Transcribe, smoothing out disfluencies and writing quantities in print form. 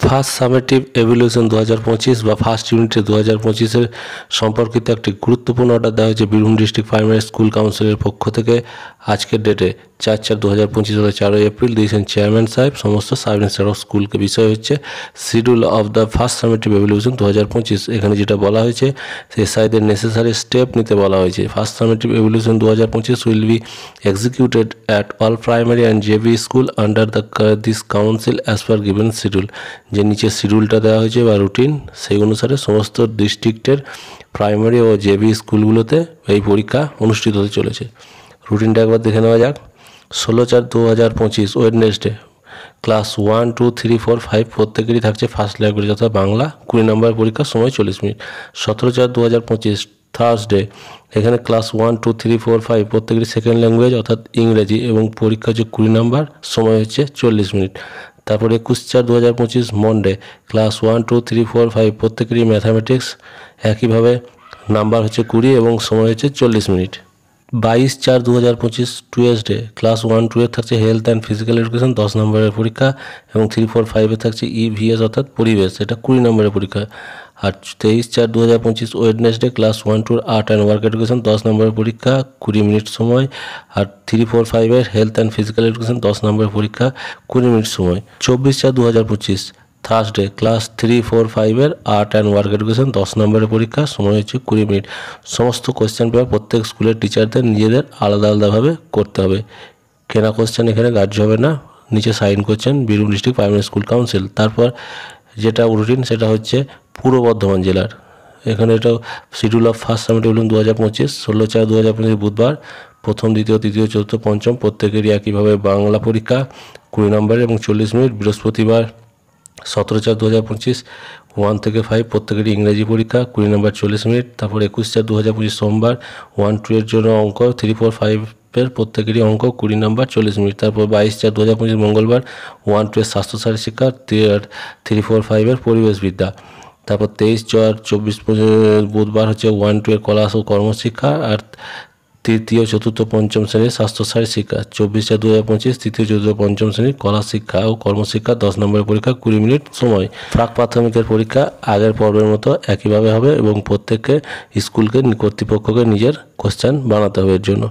First summative evolution 2025 বা first ইউনিটে 2025-এর সম্পর্কিত একটি গুরুত্বপূর্ণ অর্ডার দেওয়া হয়েছে বীরভূম ডিস্ট্রিক্ট প্রাইমারি স্কুল কাউন্সিলের পক্ষ থেকে। আজকের ডেটে 4/4/2025 4 এপ্রিল দিয়েছেন চেয়ারম্যান সাহেব সমস্ত সাব ইন্সপেক্টর অফ স্কুলকে। বিষয় হচ্ছে schedule of the first summative evolution 2025। এখানে যেটা বলা হয়েছে এসআইদের নেসেসারি স্টেপ নিতে বলা হয়েছে। First summative evolution 2025 will be executed at all primary and JB school under this council as per given schedule. যে নিচে শিডিউলটা দেওয়া হয়েছে বা রুটিন, সেই অনুসারে সমস্ত ডিস্ট্রিক্টের প্রাইমারি ও জেবি স্কুলগুলোতে এই পরীক্ষা অনুষ্ঠিত হতে চলেছে। রুটিনটা একবার দেখে নেওয়া যাক। 16/4/2025 ওয়েডনেসডে ক্লাস 1, 2, 3, 4, 5 প্রত্যেকেরই থাকছে ফার্স্ট ল্যাঙ্গুয়েজ অর্থাৎ বাংলা। 20 নম্বর পরীক্ষার সময় 40 মিনিট। 17/4/2025 থার্সডে, এখানে ক্লাস 1, 2, 3, 4, 5 প্রত্যেকেরই সেকেন্ড ল্যাঙ্গুয়েজ অর্থাৎ ইংরেজি এবং পরীক্ষা হচ্ছে 20 নম্বর, সময় হচ্ছে 40 মিনিট। তারপরে 21/4/2025 মন্ডে ক্লাস 1, 2, 3, 4, 5 প্রত্যেকেরই ম্যাথামেটিক্স, একইভাবে নাম্বার হচ্ছে 20 এবং সময় হচ্ছে 40 মিনিট। 22/4/2025 টুয়েসডে ক্লাস 1, 2 এর থাকছে হেলথ অ্যান্ড ফিজিক্যাল এডুকেশন 10 নম্বরের পরীক্ষা এবং 3, 4, 5 এর থাকছে ইভিএস অর্থাৎ পরিবেশ, এটা 20 নম্বরের পরীক্ষা। আর 23/4/2025 Wednesday class 1, 2 art and work education 10 নম্বরের পরীক্ষা 20 মিনিট সময়। আর 3, 4, 5 এর হেলথ অ্যান্ড ফিজিক্যাল এডুকেশন 10 নম্বরের পরীক্ষা 20 মিনিট সময়। 24/4/2025 থার্সডে ক্লাস 3, 4, 5 এর আর্ট অ্যান্ড ওয়ার্ক এডুকেশন 10 নম্বরের পরীক্ষা, সময় হচ্ছে 20 মিনিট। সমস্ত কোয়েশ্চেন পেপার প্রত্যেক স্কুলের টিচারদের নিজেদের আলাদা আলাদাভাবে করতে হবে। কেনা কোয়েশ্চেন এখানে গ্রাহ্য হবে না। নিচে সাইন করছেন Birbhum district primary school council. তারপর যেটা রুটিন সেটা হচ্ছে পূর্ব বর্ধমান জেলার। এখানে এটা শিডিউল অফ ফার্স্ট সামেটিভ 2025 16/4/2025 বুধবার প্রথম, দ্বিতীয়, তৃতীয়, চতুর্থ, পঞ্চম প্রত্যেকেরই একইভাবে বাংলা পরীক্ষা 20 নম্বরের এবং 40 মিনিট। বৃহস্পতিবার 17/4/2025 1 থেকে 5 প্রত্যেকেরই ইংরেজি পরীক্ষা 20 নম্বর 40 মিনিট। তারপর 21/4/2025 সোমবার 1, 2 এর জন্য অঙ্ক, 3, 4, 5 এর প্রত্যেকেরই অঙ্ক 20 নম্বর 40 মিনিট। তারপর 22/4/2025 মঙ্গলবার 1, 2 এর স্বাস্থ্যসারী শিক্ষা, 3, 4, 5 এর পরিবেশবিদ্যা। তারপর 23/4/24 বুধবার হচ্ছে 1, 2 এর কলা ও কর্মশিক্ষা আর তৃতীয়, চতুর্থ, পঞ্চম শ্রেণীর স্বাস্থ্যসারী শিক্ষা। 24/4/2025 তৃতীয়, চতুর্থ, পঞ্চম শ্রেণীর কলা শিক্ষা ও কর্মশিক্ষা 10 নম্বরের পরীক্ষা 20 মিনিট সময়। প্রাক প্রাথমিকের পরীক্ষা আগের পর্বের মতো একইভাবে হবে এবং প্রত্যেককে স্কুলকে কর্তৃপক্ষকে নিজের কোশ্চেন বানাতে হবে এর জন্য।